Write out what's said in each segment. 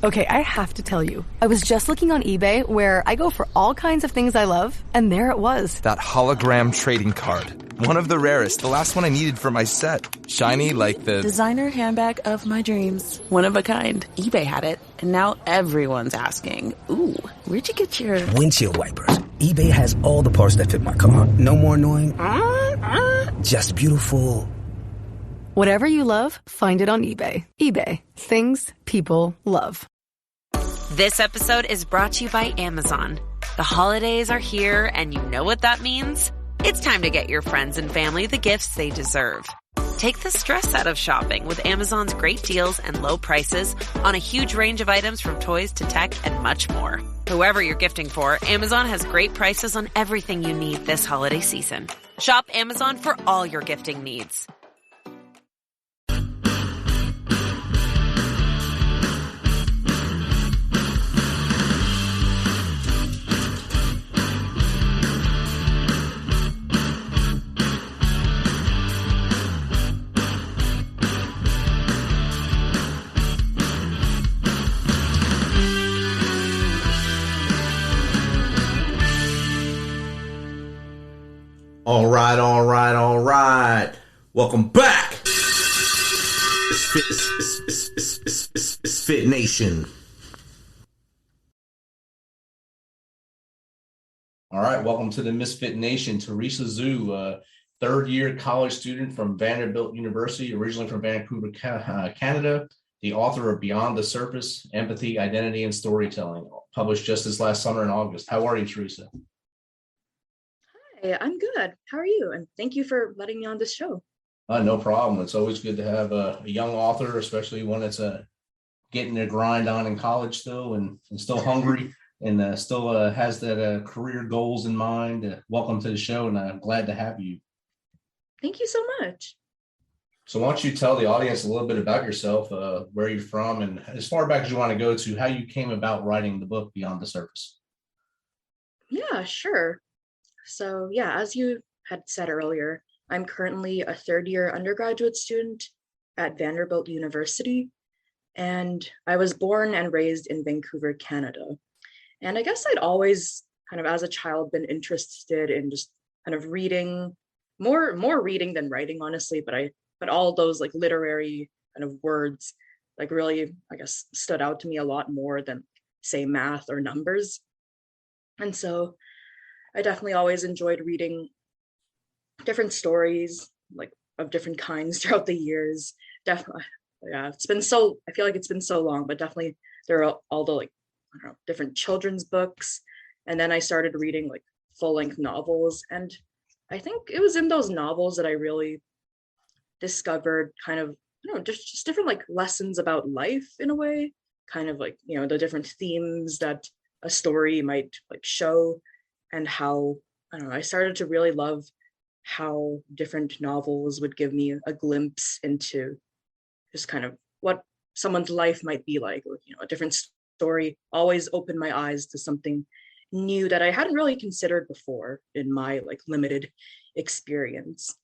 Okay, I have to tell you, I was just looking on eBay where I go for all kinds of things I love, and there it was. That hologram trading card. One of the rarest, the last one I needed for my set. Shiny like the designer handbag of my dreams. One of a kind. eBay had it, and now everyone's asking, ooh, where'd you get your windshield wipers? eBay has all the parts that fit my car. No more annoying, just beautiful. Whatever you love, find it on eBay. eBay. Things people love. This episode is brought to you by Amazon. The holidays are here, and you know what that means. It's time to get your friends and family the gifts they deserve. Take the stress out of shopping with Amazon's great deals and low prices on a huge range of items from toys to tech and much more. Whoever you're gifting for, Amazon has great prices on everything you need this holiday season. Shop Amazon for all your gifting needs. All right. Welcome back. It's Fit Nation. All right, welcome to the Misfit Nation. Teresa Xu, third-year college student from Vanderbilt University, originally from Vancouver, Canada, the author of Beyond the Surface, Empathy, Identity, and Storytelling, published just this last summer in August. How are you, Teresa? Hey, I'm good. How are you? And thank you for letting me on this show. No problem. It's always good to have a young author, especially one that's getting their grind on in college still and still hungry and still has that career goals in mind. Welcome to the show, and I'm glad to have you. Thank you so much. So why don't you tell the audience a little bit about yourself, where you're from, and as far back as you want to go to how you came about writing the book Beyond the Surface. Yeah, sure. So yeah, as you had said earlier, I'm currently a third-year undergraduate student at Vanderbilt University, and I was born and raised in Vancouver, Canada. And I guess I'd always kind of as a child been interested in just kind of reading, more reading than writing, honestly, but all those like literary kind of words like really, I guess, stood out to me a lot more than say math or numbers. And so I definitely always enjoyed reading different stories, like of different kinds throughout the years. Definitely, yeah, I feel like it's been so long, but definitely there are all the like, I don't know, different children's books. And then I started reading like full-length novels. And I think it was in those novels that I really discovered kind of, you know, just different like lessons about life in a way, kind of like, you know, the different themes that a story might like show. And how, I don't know, I started to really love how different novels would give me a glimpse into just kind of what someone's life might be like, or, you know, a different story always opened my eyes to something new that I hadn't really considered before in my like limited experience.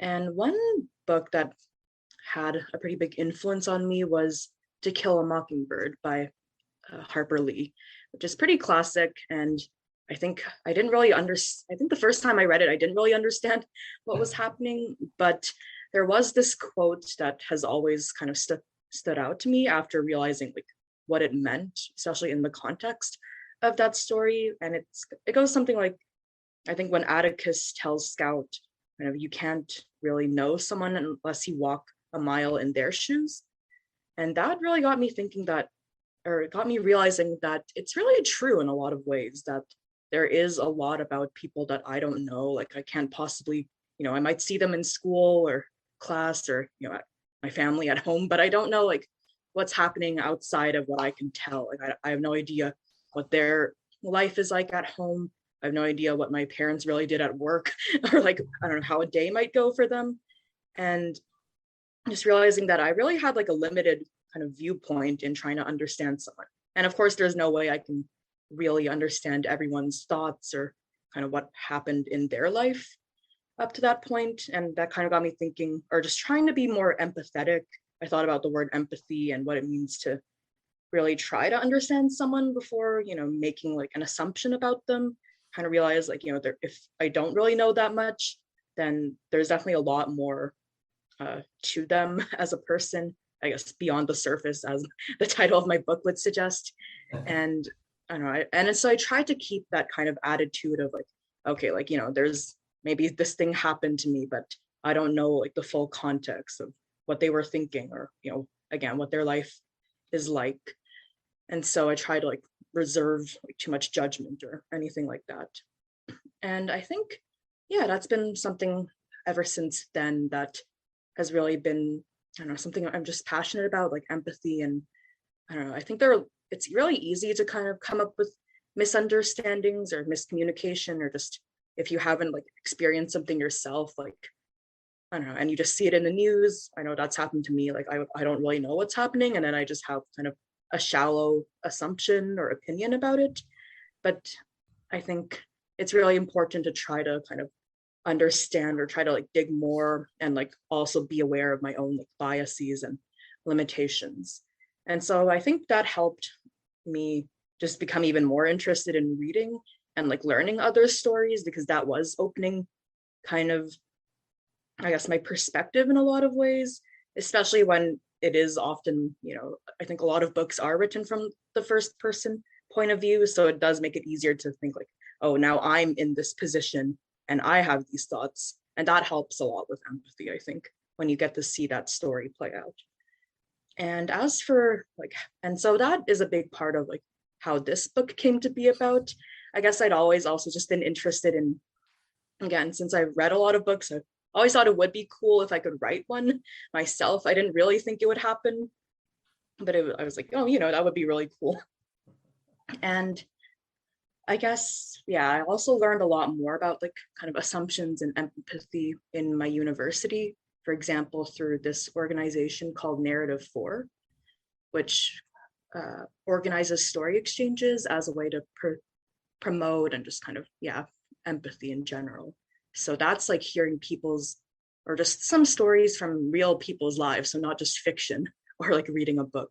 And one book that had a pretty big influence on me was To Kill a Mockingbird by Harper Lee, which is pretty classic. And I think I didn't really I think the first time I read it, I didn't really understand what was happening, but there was this quote that has always kind of stood out to me after realizing like what it meant, especially in the context of that story. And it goes something like, I think when Atticus tells Scout, kind of, you can't really know someone unless you walk a mile in their shoes. And that really got me thinking that, or it got me realizing that it's really true in a lot of ways, that there is a lot about people that I don't know. Like I can't possibly, you know, I might see them in school or class or, you know, my family at home, but I don't know like what's happening outside of what I can tell. Like I have no idea what their life is like at home. I have no idea what my parents really did at work or like, I don't know how a day might go for them. And just realizing that I really had like a limited kind of viewpoint in trying to understand someone. And of course, there's no way I can really understand everyone's thoughts or kind of what happened in their life up to that point. And that kind of got me thinking, or just trying to be more empathetic. I thought about the word empathy and what it means to really try to understand someone before, making like an assumption about them. Kind of realize like, if I don't really know that much, then there's definitely a lot more to them as a person, I guess, beyond the surface, as the title of my book would suggest. And I don't know, and so I tried to keep that kind of attitude of like, okay, like, there's maybe this thing happened to me, but I don't know like the full context of what they were thinking, or, again, what their life is like. And so I try to like reserve like too much judgment or anything like that. And I think, yeah, that's been something ever since then that has really been, I don't know, something I'm just passionate about, like empathy. And I don't know, I think it's really easy to kind of come up with misunderstandings or miscommunication, or just if you haven't like experienced something yourself, like, I don't know, and you just see it in the news. I know that's happened to me. Like, I don't really know what's happening. And then I just have kind of a shallow assumption or opinion about it. But I think it's really important to try to kind of understand, or try to like dig more, and like also be aware of my own like biases and limitations. And so I think that helped me just become even more interested in reading and like learning other stories, because that was opening kind of, I guess, my perspective in a lot of ways, especially when it is often, I think a lot of books are written from the first person point of view. So it does make it easier to think like, oh, now I'm in this position and I have these thoughts. And that helps a lot with empathy, I think, when you get to see that story play out. And as for like, and so that is a big part of like how this book came to be about. I guess I'd always also just been interested in, again, since I've read a lot of books, I've always thought it would be cool if I could write one myself. I didn't really think it would happen, but I was like, oh, that would be really cool. And I guess, yeah, I also learned a lot more about like kind of assumptions and empathy in my university. For example, through this organization called Narrative 4, which organizes story exchanges as a way to promote and just kind of, empathy in general. So that's like hearing people's, or just some stories from real people's lives. So not just fiction or like reading a book.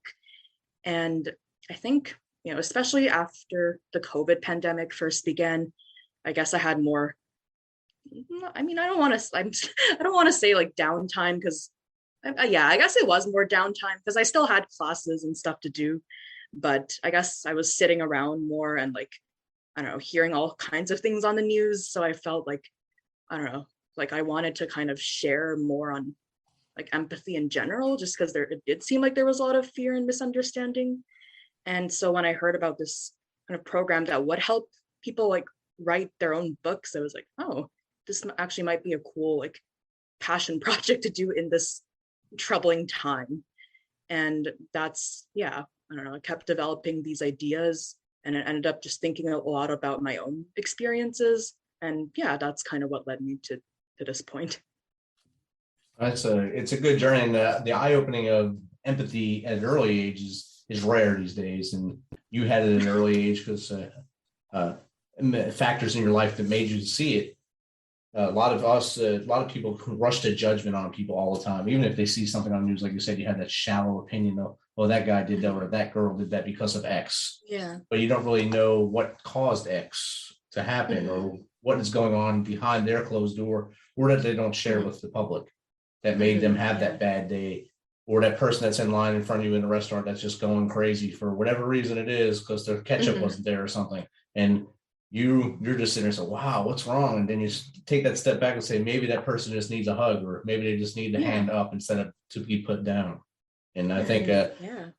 And I think, especially after the COVID pandemic first began, I guess I had more, I don't want to say like downtime, because I guess it was more downtime because I still had classes and stuff to do, but I guess I was sitting around more and like, I don't know, hearing all kinds of things on the news. So I felt like, I don't know, like I wanted to kind of share more on like empathy in general, just because it did seem like there was a lot of fear and misunderstanding. And so when I heard about this kind of program that would help people like write their own books, I was like, oh, this actually might be a cool like passion project to do in this troubling time. And that's, I don't know, I kept developing these ideas, and it ended up just thinking a lot about my own experiences. And that's kind of what led me to this point. It's a good journey, and the eye-opening of empathy at an early age is rare these days. And you had it at an early age because factors in your life that made you see it. A lot of people rush to judgment on people all the time, even if they see something on the news. Like you said, you had that shallow opinion of, oh, that guy did that, or that girl did that because of X. Yeah. But you don't really know what caused X to happen, or what is going on behind their closed door, or that they don't share with the public, that made them have that bad day, or that person that's in line in front of you in a restaurant that's just going crazy for whatever reason it is, because their ketchup wasn't there or something. And you're just sitting there saying, wow, what's wrong? And then you take that step back and say, maybe that person just needs a hug, or maybe they just need a hand up instead of to be put down. And I think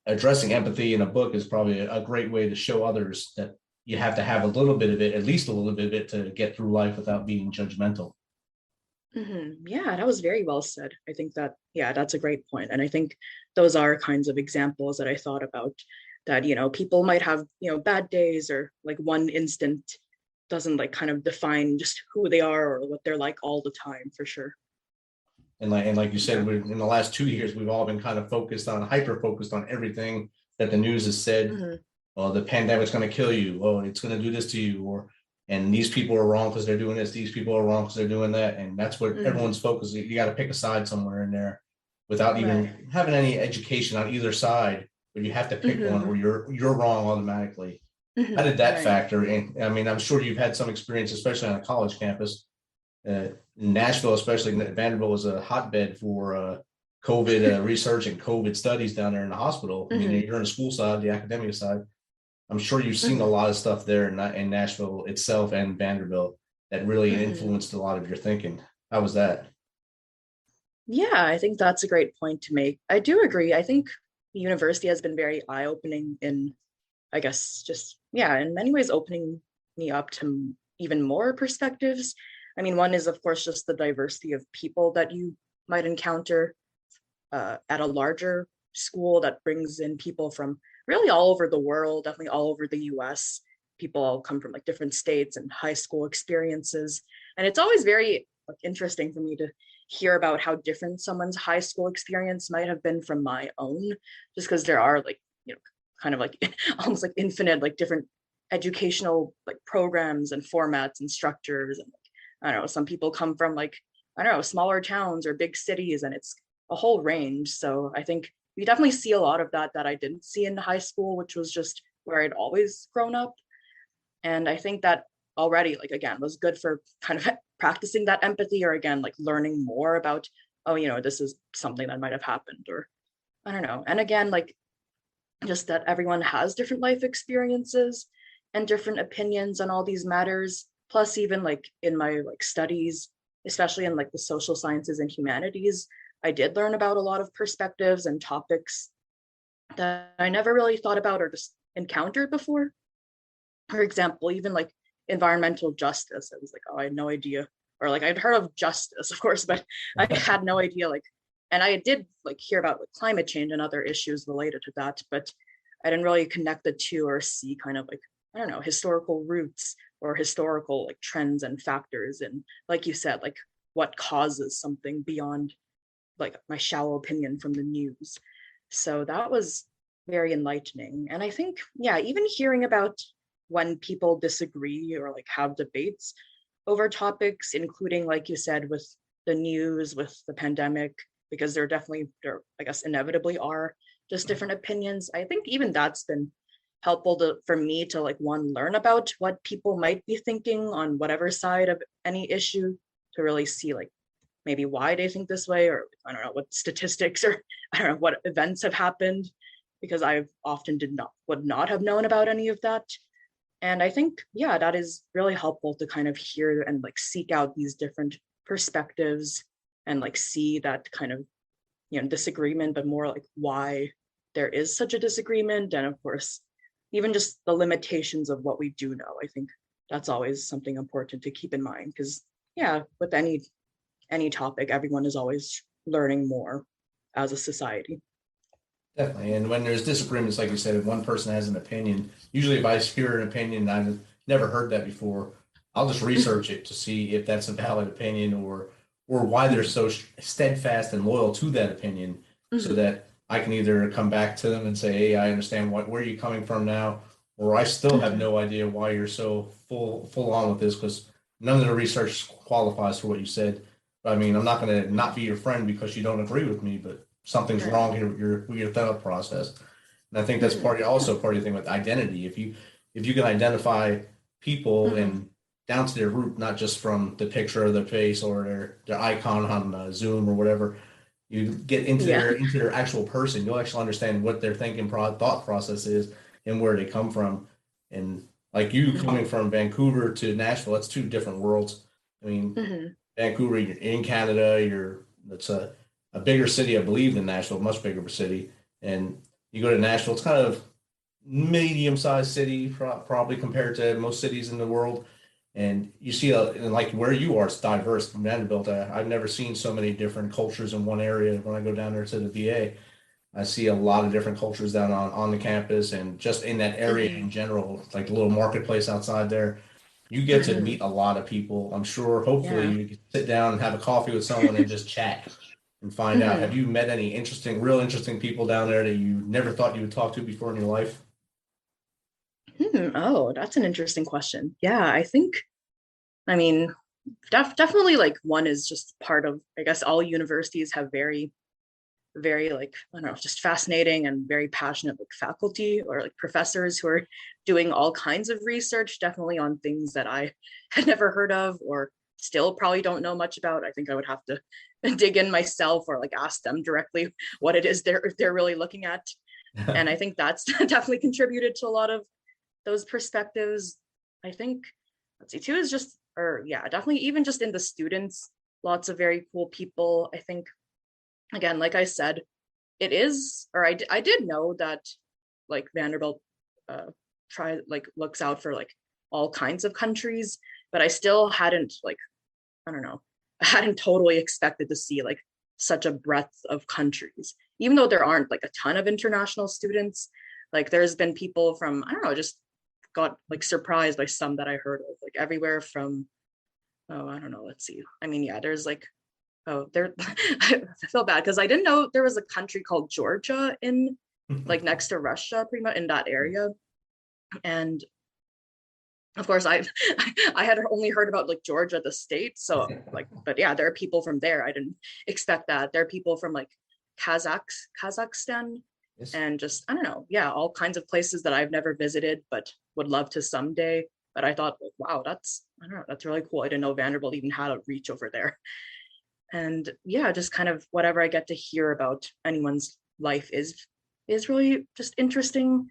addressing empathy in a book is probably a great way to show others that you have to have a little bit of it, at least a little bit of it, to get through life without being judgmental. Yeah, that was very well said. I think that, that's a great point. And I think those are kinds of examples that I thought about, that, people might have, bad days, or like one instant doesn't like kind of define just who they are or what they're like all the time, for sure. And like you said, in the last 2 years, we've all been kind of hyper focused on everything that the news has said. Oh, the pandemic's going to kill you. Oh, it's going to do this to you. And these people are wrong because they're doing this. These people are wrong because they're doing that. And that's what everyone's focusing. You got to pick a side somewhere in there without even having any education on either side. but you have to pick one or you're wrong automatically. How did that factor in? I mean, I'm sure you've had some experience, especially on a college campus. In Nashville, especially Vanderbilt, was a hotbed for COVID research and COVID studies down there in the hospital. I mean, you're on the school side, the academia side. I'm sure you've seen a lot of stuff there in Nashville itself and Vanderbilt that really influenced a lot of your thinking. How was that? Yeah, I think that's a great point to make. I do agree. I think the university has been very eye-opening in, I guess, just, yeah, in many ways opening me up to even more perspectives. I mean, one is, of course, just the diversity of people that you might encounter at a larger school that brings in people from really all over the world, definitely all over the US. People all come from like different states and high school experiences. And it's always very interesting for me to hear about how different someone's high school experience might have been from my own, just because there are like, kind of like almost like infinite, like different educational like programs and formats and structures. And I don't know, some people come from like, I don't know, smaller towns or big cities, and it's a whole range. So I think we definitely see a lot of that I didn't see in high school, which was just where I'd always grown up. And I think that already, like, again, was good for kind of practicing that empathy, or again, like learning more about, oh, this is something that might have happened, or I don't know. And again, like just that everyone has different life experiences and different opinions on all these matters. Plus, even like in my like studies, especially in like the social sciences and humanities, I did learn about a lot of perspectives and topics that I never really thought about or just encountered before. For example, even like environmental justice, I was like, oh, I had no idea. Or like I'd heard of justice, of course, but I had no idea. Like, and I did like hear about like climate change and other issues related to that, but I didn't really connect the two or see kind of like, I don't know, historical roots or historical like trends and factors. And like you said, like what causes something beyond like my shallow opinion from the news. So that was very enlightening. And I think, yeah, even hearing about when people disagree or like have debates over topics, including, like you said, with the news, with the pandemic, because there, I guess, inevitably are just different opinions. I think even that's been helpful for me to like, one, learn about what people might be thinking on whatever side of any issue, to really see like maybe why they think this way, or I don't know what statistics or I don't know what events have happened, because I often would not have known about any of that. And I think, yeah, that is really helpful to kind of hear and like seek out these different perspectives and like see that kind of, disagreement, but more like why there is such a disagreement. And of course, even just the limitations of what we do know. I think that's always something important to keep in mind, because yeah, with any topic, everyone is always learning more as a society. Definitely. And when there's disagreements, like you said, if one person has an opinion, usually if I hear an opinion, I've never heard that before, I'll just research it to see if that's a valid opinion, or why they're so steadfast and loyal to that opinion, so that I can either come back to them and say, hey, I understand where you're coming from now, or I still have no idea why you're so full on with this, because none of the research qualifies for what you said. I mean, I'm not going to not be your friend because you don't agree with me, but something's wrong here with your thought process. And I think that's part of the thing with identity. If you can identify people and down to their root, not just from the picture of their face or their icon on Zoom or whatever, you get into their actual person, you'll actually understand what their thinking thought process is and where they come from. And like you coming from Vancouver to Nashville, that's two different worlds. I mean, Vancouver, you're in Canada, it's a bigger city, I believe, than Nashville, much bigger of a city. And you go to Nashville, it's kind of medium-sized city, probably compared to most cities in the world. And you see, and like where you are, it's diverse. Vanderbilt, I've never seen so many different cultures in one area. When I go down there to the VA, I see a lot of different cultures down on the campus, and just in that area in general, like the little marketplace outside there. You get to meet a lot of people. I'm sure, hopefully, you can sit down and have a coffee with someone and just chat and find out. Have you met any real interesting people down there that you never thought you would talk to before in your life? Oh, that's an interesting question. Yeah, I mean, definitely like one is just part of, I guess all universities have very very like, I don't know, just fascinating and very passionate like faculty or like professors who are doing all kinds of research, definitely on things that I had never heard of or still probably don't know much about. I think I would have to dig in myself or like ask them directly what it is they're really looking at. And I think that's definitely contributed to a lot of those perspectives. I think, let's see, too, is just, or yeah, definitely even just in the students, lots of very cool people. I think, again, like I said, it is, or I did know that like Vanderbilt looks out for like all kinds of countries, but I still hadn't like, I don't know, I hadn't totally expected to see like such a breadth of countries, even though there aren't like a ton of international students. Like there's been people from, I don't know, just got like surprised by some that I heard of, like everywhere from, oh, I don't know, let's see. I mean, yeah, there's like, oh, there, I feel bad because I didn't know there was a country called Georgia in like next to Russia, pretty much in that area. And of course, I had only heard about like Georgia, the state. So like, but yeah, there are people from there. I didn't expect that. There are people from like Kazakhstan, yes. And just, I don't know, yeah, all kinds of places that I've never visited, but would love to someday. But I thought, wow, that's, I don't know, that's really cool. I didn't know Vanderbilt even had a reach over there. And yeah, just kind of whatever I get to hear about anyone's life is really just interesting.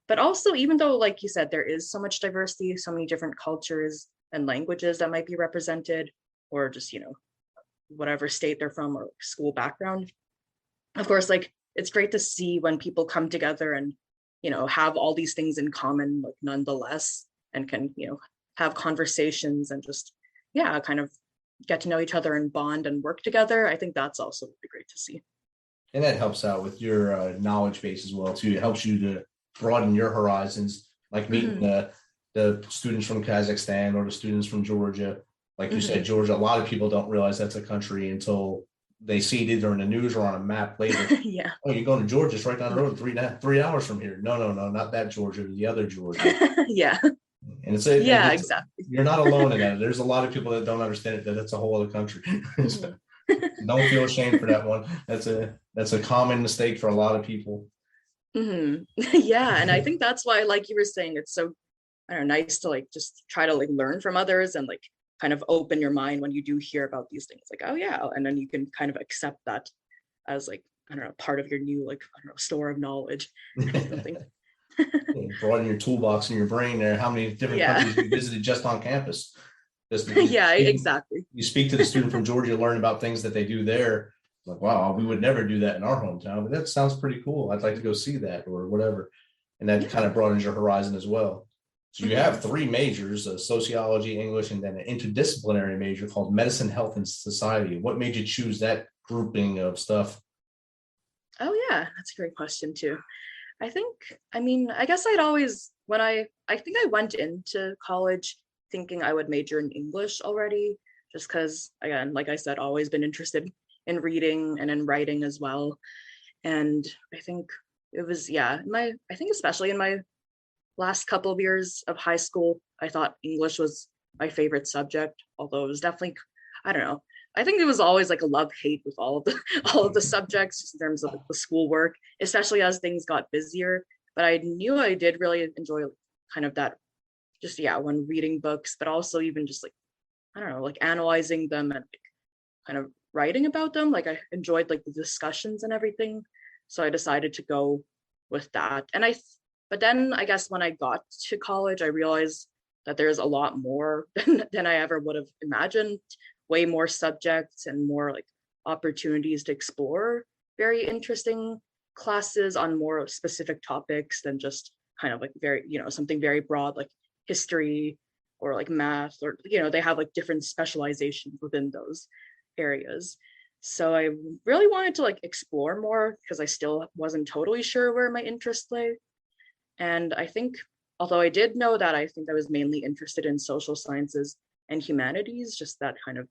But also, even though, like you said, there is so much diversity, so many different cultures and languages that might be represented, or just, you know, whatever state they're from or school background. Of course, like it's great to see when people come together and, you know, have all these things in common, like nonetheless, and can, you know, have conversations and just, yeah, kind of get to know each other and bond and work together. I think that's also really great to see. And that helps out with your knowledge base as well, too. It helps you to broaden your horizons, like meeting the students from Kazakhstan or the students from Georgia. Like you said, Georgia, a lot of people don't realize that's a country until they see it either in the news or on a map later. Yeah. Oh, you're going to Georgia, it's right down the road, 3 hours from here. No, not that Georgia, the other Georgia. Yeah. And it's exactly. You're not alone in that. There's a lot of people that don't understand it, that it's a whole other country. So don't feel ashamed for that one. That's a common mistake for a lot of people. Yeah, and I think that's why, like you were saying, it's so, I don't know, nice to like just try to like learn from others and like kind of open your mind when you do hear about these things. Like, oh yeah, and then you can kind of accept that as like, I don't know, part of your new like, I don't know, store of knowledge or something. Broaden your toolbox in your brain there. How many different countries you visited just on campus? Exactly. You speak to the student from Georgia, learn about things that they do there. Like, wow, we would never do that in our hometown, but that sounds pretty cool. I'd like to go see that or whatever. And that kind of broadens your horizon as well. So you have 3 majors, sociology, English, and then an interdisciplinary major called medicine, health, and society. What made you choose that grouping of stuff? Oh yeah, that's a great question too. I guess I'd always, I think I went into college thinking I would major in English already, just because, again, like I said, always been interested in reading and in writing as well. And I think it was, I think especially in my last couple of years of high school, I thought English was my favorite subject, although it was definitely, I don't know, I think it was always like a love-hate with all of the subjects, just in terms of the schoolwork, especially as things got busier. But I knew I did really enjoy kind of that, just when reading books, but also even just like, I don't know, like analyzing them and like kind of writing about them. Like I enjoyed like the discussions and everything. So I decided to go with that. But then I guess when I got to college, I realized that there's a lot more than I ever would have imagined. Way more subjects and more like opportunities to explore very interesting classes on more specific topics than just kind of like very, something very broad like history or like math, or, they have like different specializations within those areas. So I really wanted to like explore more because I still wasn't totally sure where my interests lay. And I think, although I did know that I think I was mainly interested in social sciences and humanities, just that kind of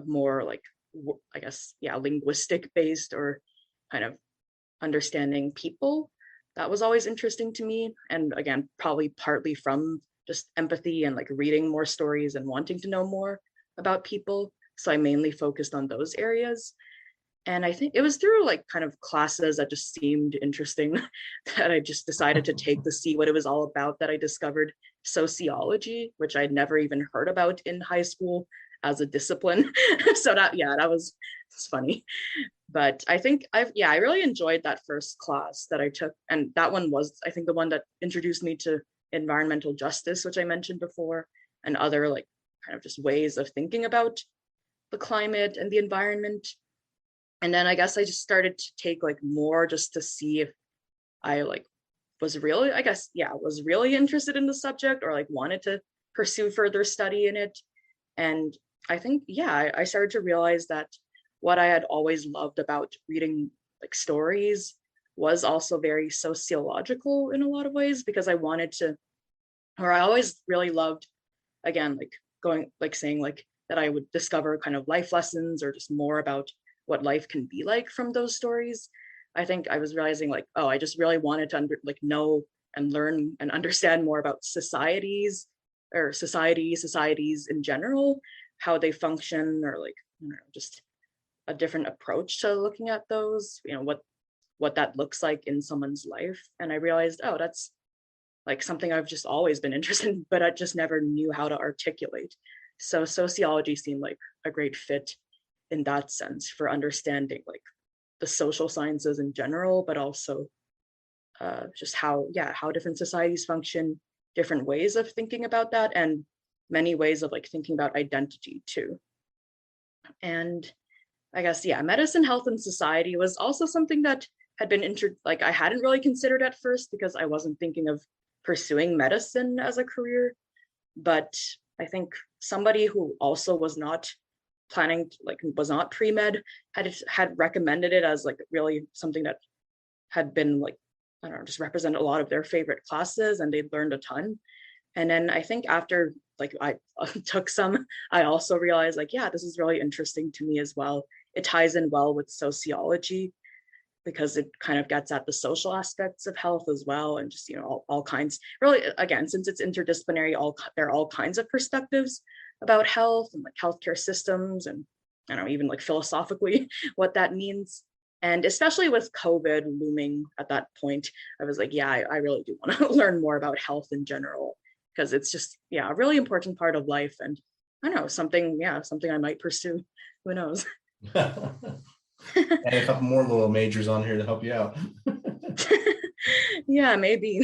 more like, I guess, linguistic based or kind of understanding people. That was always interesting to me. And again, probably partly from just empathy and like reading more stories and wanting to know more about people. So I mainly focused on those areas. And I think it was through like kind of classes that just seemed interesting that I just decided to take to see what it was all about, that I discovered sociology, which I'd never even heard about in high school as a discipline. So that was it's funny. But I think I really enjoyed that first class that I took. And that one was, I think, the one that introduced me to environmental justice, which I mentioned before, and other like kind of just ways of thinking about the climate and the environment. And then I guess I just started to take like more just to see if I like was really, was really interested in the subject, or like wanted to pursue further study in it. And I think, I started to realize that what I had always loved about reading like stories was also very sociological in a lot of ways, because I always really loved, again, like going, like saying like that I would discover kind of life lessons or just more about what life can be like from those stories. I think I was realizing like, oh, I just really wanted to know and learn and understand more about societies in general, how they function, or like, just a different approach to looking at those, what that looks like in someone's life. And I realized, oh, that's like something I've just always been interested in, but I just never knew how to articulate. So sociology seemed like a great fit in that sense for understanding like the social sciences in general, but also just how different societies function, different ways of thinking about that, and many ways of like thinking about identity too. And I guess, medicine, health, and society was also something that had been I hadn't really considered at first, because I wasn't thinking of pursuing medicine as a career. But I think somebody who also was not planning, like was not pre-med, had recommended it as like really something that had been like, I don't know, just represented a lot of their favorite classes, and they'd learned a ton. And then I think after like I took some, I also realized like, this is really interesting to me as well. It ties in well with sociology, because it kind of gets at the social aspects of health as well, and just all kinds, really, again, since it's interdisciplinary, there are all kinds of perspectives about health and like healthcare systems, and I don't know, even like philosophically what that means. And especially with COVID looming at that point, I was like, I really do want to learn more about health in general, because it's just a really important part of life, and I don't know, something I might pursue. Who knows? And a couple more little majors on here to help you out. Yeah, maybe.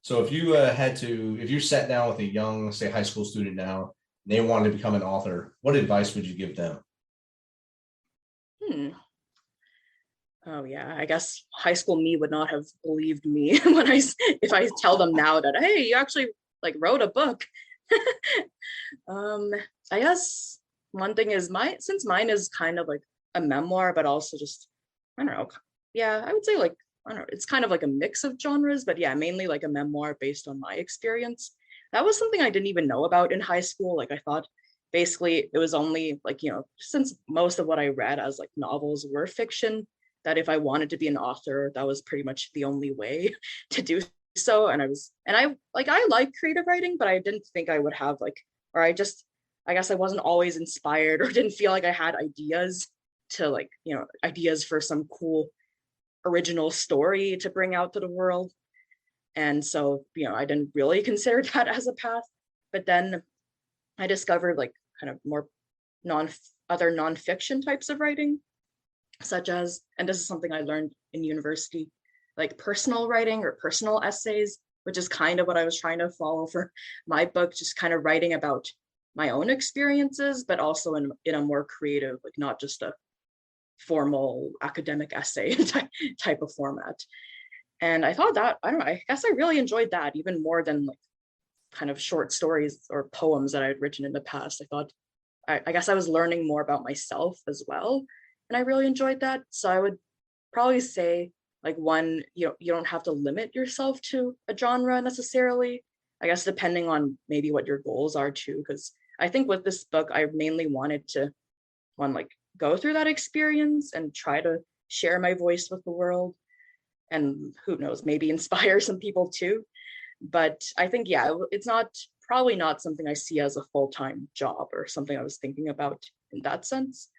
So if you sat down with a young, say, high school student now, and they wanted to become an author, what advice would you give them? Oh yeah, I guess high school me would not have believed me if I tell them now that, hey, you actually like wrote a book. I guess one thing is since mine is kind of like a memoir, but also just, I don't know. Yeah, I would say like, I don't know, it's kind of like a mix of genres, but mainly like a memoir based on my experience. That was something I didn't even know about in high school. Like I thought basically it was only like, since most of what I read as like novels were fiction, that if I wanted to be an author, that was pretty much the only way to do so. And I like creative writing, but I didn't think I would have like, or I guess I wasn't always inspired, or didn't feel like I had ideas to like, ideas for some cool original story to bring out to the world. And so, I didn't really consider that as a path. But then I discovered like kind of more other nonfiction types of writing, such as, and this is something I learned in university, like personal writing or personal essays, which is kind of what I was trying to follow for my book, just kind of writing about my own experiences, but also in a more creative, like not just a formal academic essay type of format. And I thought that, I don't know, I guess I really enjoyed that even more than like kind of short stories or poems that I had written in the past. I thought, I guess I was learning more about myself as well. And I really enjoyed that. So I would probably say like one, you don't have to limit yourself to a genre necessarily. I guess depending on maybe what your goals are too, because I think with this book, I mainly wanted to go through that experience and try to share my voice with the world. And who knows, maybe inspire some people too. But I think, it's probably not something I see as a full-time job or something I was thinking about in that sense.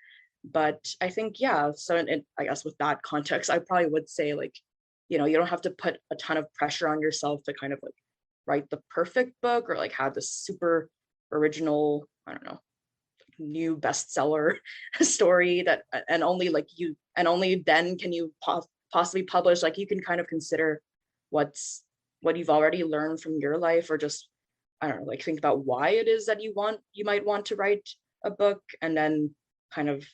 But I think, yeah, so I guess with that context, I probably would say like, you know, you don't have to put a ton of pressure on yourself to kind of like write the perfect book or like have this super original, I don't know, new bestseller story that, and only like you, and only then can you possibly publish. Like you can kind of consider what you've already learned from your life, or just, I don't know, like think about why it is that you might want to write a book, and then kind of,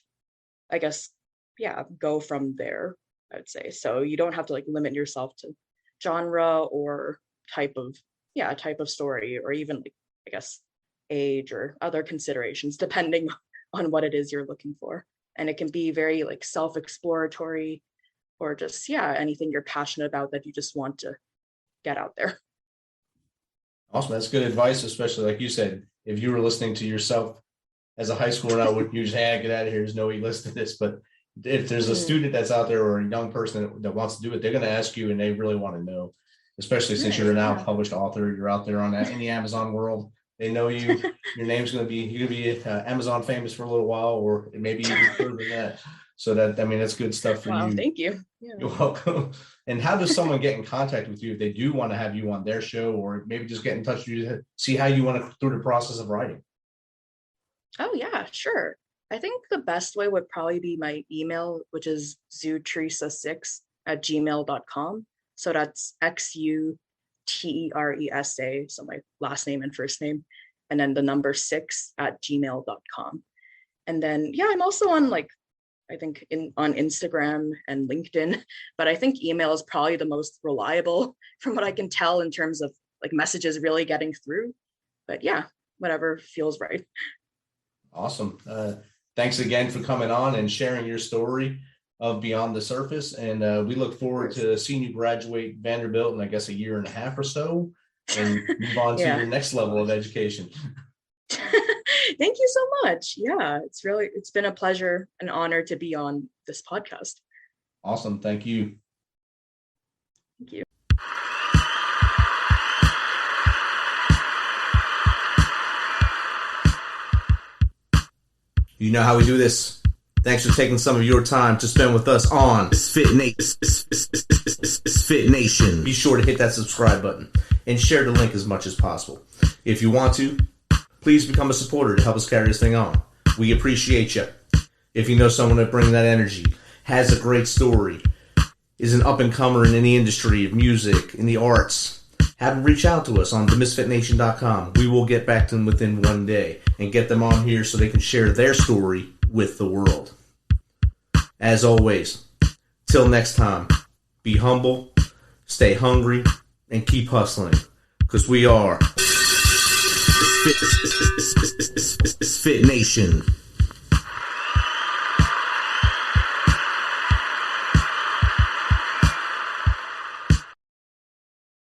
I guess, yeah, go from there, I would say. So you don't have to like limit yourself to genre or type of story, or even like, I guess, age or other considerations, depending on what it is you're looking for. And it can be very like self-exploratory, or just, yeah, anything you're passionate about that you just want to get out there. Awesome. That's good advice, especially like you said, if you were listening to yourself as a high schooler now, would you just, hey, get out of here, there's no way you listen to this. But if there's a student that's out there or a young person that wants to do it, they're going to ask you and they really want to know, especially since you're now a published author, you're out there in the Amazon world. They know you, your name's going to be, you're going to be Amazon famous for a little while, or maybe even further than that. So that, I mean, that's good stuff for you. Thank you. Yeah. You're welcome. And how does someone get in contact with you if they do want to have you on their show, or maybe just get in touch with you to see how you want to through the process of writing? Oh yeah, sure. I think the best way would probably be my email, which is xuteresa6@gmail.com. So that's XUTERESA, so my last name and first name, and then the number 6@gmail.com. And then, yeah, I'm also on like, I think on Instagram and LinkedIn, but I think email is probably the most reliable from what I can tell in terms of like messages really getting through. But yeah, whatever feels right. Awesome. Thanks again for coming on and sharing your story of Beyond the Surface. And we look forward to seeing you graduate Vanderbilt in, I guess, a year and a half or so, and move on to your next level of education. Thank you so much. Yeah, it's been a pleasure, an honor to be on this podcast. Awesome. Thank you. Thank you. You know how we do this. Thanks for taking some of your time to spend with us on Fit Nation. Be sure to hit that subscribe button and share the link as much as possible. If you want to, please become a supporter to help us carry this thing on. We appreciate you. If you know someone that brings that energy, has a great story, is an up-and-comer in the industry of music, in the arts, have them reach out to us on themisfitnation.com. We will get back to them within one day and get them on here so they can share their story with the world. As always, till next time, be humble, stay hungry, and keep hustling, because we are Fit Nation.